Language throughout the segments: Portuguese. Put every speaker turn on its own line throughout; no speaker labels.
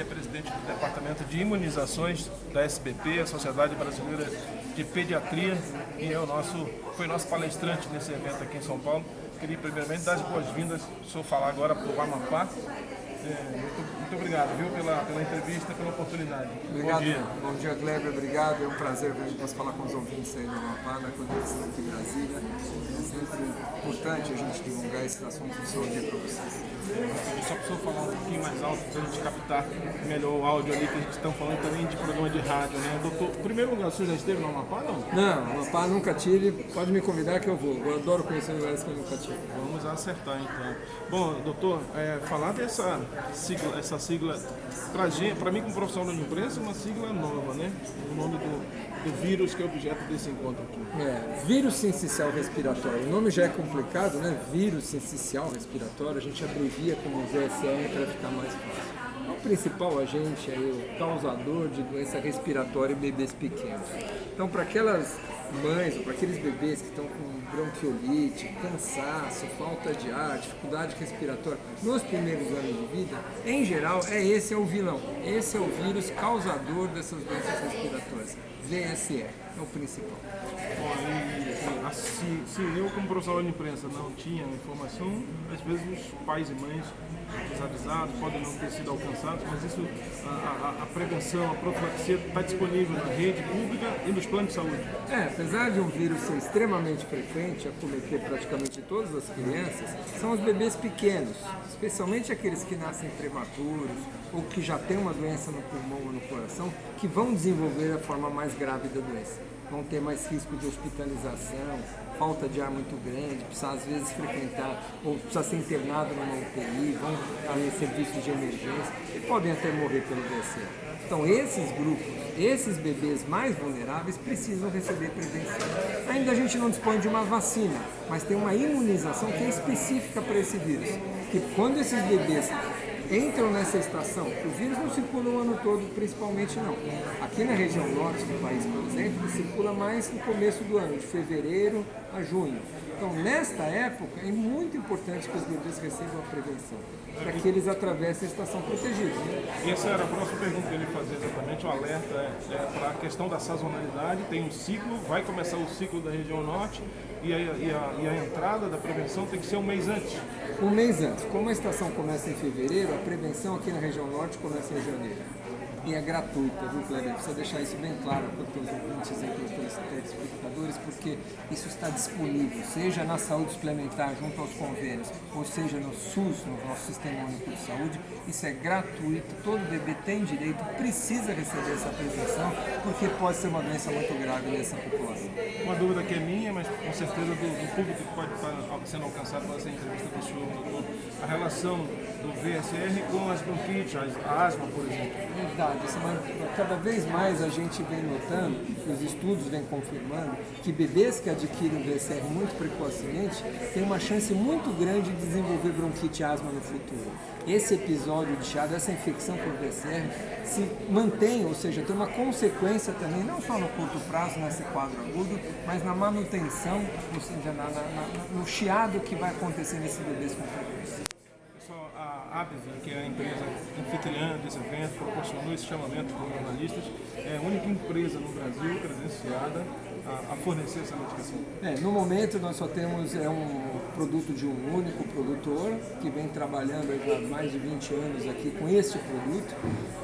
ele é presidente do Departamento de Imunizações da SBP, a Sociedade Brasileira de Pediatria, e foi nosso palestrante nesse evento aqui em São Paulo. Queria primeiramente dar as boas-vindas, se eu falar agora para o Amapá. Muito obrigado, viu, pela entrevista, pela oportunidade.
Obrigado. Bom dia, Kleber. Obrigado. É um prazer poder falar com os ouvintes aí do Amapá, na conexão aqui em Brasília. É sempre importante a gente divulgar esse assunto de saúde para vocês.
Só para o senhor falar um pouquinho mais alto, para a gente captar melhor o áudio ali, que a gente está falando também de programa de rádio, né? Doutor, em primeiro lugar, o senhor já esteve no Amapá, não?
Não, Amapá nunca tive. Pode me convidar que eu vou. Eu adoro conhecer lugares que eu nunca tive.
Vamos acertar, então. Bom, doutor, falar dessa sigla, para mim como profissional de imprensa, é uma sigla nova, né? O nome do vírus que é objeto desse encontro aqui.
Vírus sincicial respiratório. O nome já é complicado, né? Vírus sincicial respiratório, a gente abrevia como VSR para ficar mais fácil. O principal agente é o causador de doença respiratória em bebês pequenos. Então, para aquelas mães ou para aqueles bebês que estão com bronquiolite, cansaço, falta de ar, dificuldade respiratória nos primeiros anos de vida, em geral, esse é o vilão. Esse é o vírus causador dessas doenças respiratórias. VSR é o principal.
Se eu, como profissional de imprensa, não tinha informação, às vezes os pais e mães desavisados podem não ter sido alcançados, mas isso, a prevenção, a profilaxia está disponível na rede pública e nos planos de saúde.
Apesar de um vírus ser extremamente frequente, acometer praticamente todas as crianças, são os bebês pequenos, especialmente aqueles que nascem prematuros ou que já têm uma doença no pulmão ou no coração, que vão desenvolver a forma mais grave da doença. Vão ter mais risco de hospitalização, falta de ar muito grande, precisa às vezes frequentar ou precisa ser internado numa UTI, vão em serviços de emergência e podem até morrer pelo VSR. Então esses grupos, esses bebês mais vulneráveis precisam receber prevenção. Ainda a gente não dispõe de uma vacina, mas tem uma imunização que é específica para esse vírus. Que quando esses bebês entram nessa estação, o vírus não circula o ano todo, principalmente não. Aqui na região norte do país, por exemplo, ele circula mais no começo do ano, de fevereiro a junho. Então, nesta época, é muito importante que os bebês recebam a prevenção, para que eles atravessem a estação protegida.
E essa era a próxima pergunta que eu ia fazer exatamente, o alerta para a questão da sazonalidade, tem um ciclo, vai começar o ciclo da região norte, e a entrada da prevenção tem que ser um mês antes.
Um mês antes. Como a estação começa em fevereiro, a prevenção aqui na região norte começa em janeiro. E é gratuita, viu, Kleber? Precisa deixar isso bem claro para os teus ouvintes e para os teus telespectadores, porque isso está disponível, seja na saúde suplementar, junto aos convênios, ou seja no SUS, no nosso Sistema Único de Saúde. Isso é gratuito, todo bebê tem direito, precisa receber essa prevenção, porque pode ser uma doença muito grave nessa população.
Uma dúvida que é minha, mas com certeza do público que pode estar sendo alcançado por essa entrevista do senhor, doutor, a relação do VSR com as bronquites, a asma, por exemplo.
Verdade. Cada vez mais a gente vem notando, os estudos vêm confirmando, que bebês que adquirem VSR muito precocemente têm uma chance muito grande de desenvolver bronquite e asma no futuro. Esse episódio de Chagas, essa infecção por VSR, se mantém, ou seja, tem uma consequência também, não só no curto prazo, nesse quadro agudo, mas na manutenção, ou seja, no chiado que vai acontecer nesses bebês com frequência.
A ABV, que é a empresa anfitriã desse evento, proporcionou esse chamamento para os jornalistas, é a única empresa no Brasil credenciada a fornecer essa medicação.
No momento nós só temos um produto de um único produtor que vem trabalhando há mais de 20 anos aqui com este produto,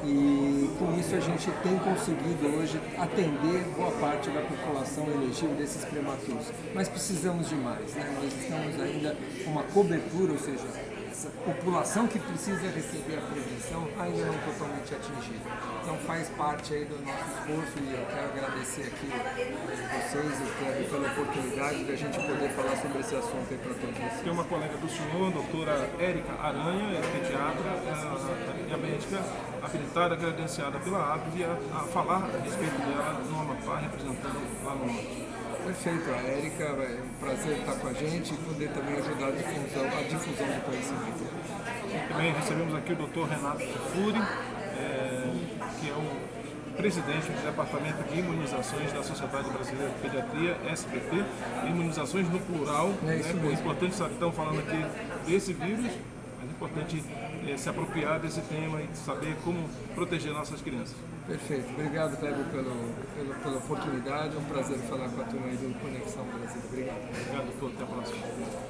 e com isso a gente tem conseguido hoje atender boa parte da população elegível desses prematuros. Mas precisamos de mais, Nós estamos ainda com uma cobertura, ou seja, essa população que precisa receber a prevenção ainda não totalmente atingida. Então faz parte aí do nosso esforço, e eu quero agradecer aqui vocês e pela oportunidade de a gente poder falar sobre esse assunto aí para todos vocês.
Tem uma colega do senhor, a doutora Érica Aranha, pediatra, é a médica habilitada, credenciada pela ABV a falar a respeito dela no Amapá, representando lá no norte.
Perfeito, a Érica, é um prazer estar com a gente e poder também ajudar a difusão do conhecimento.
Também recebemos aqui o Dr. Renato Kifuri, que é o presidente do Departamento de Imunizações da Sociedade Brasileira de Pediatria, SBP, imunizações no plural.
É isso mesmo.
É importante saber, estamos falando aqui desse vírus, mas é importante se apropriar desse tema e saber como proteger nossas crianças.
Perfeito. Obrigado, Kleber, pela oportunidade. É um prazer falar com a turma aí do Conexão Brasil. Obrigado.
Obrigado a todos. Até a próxima.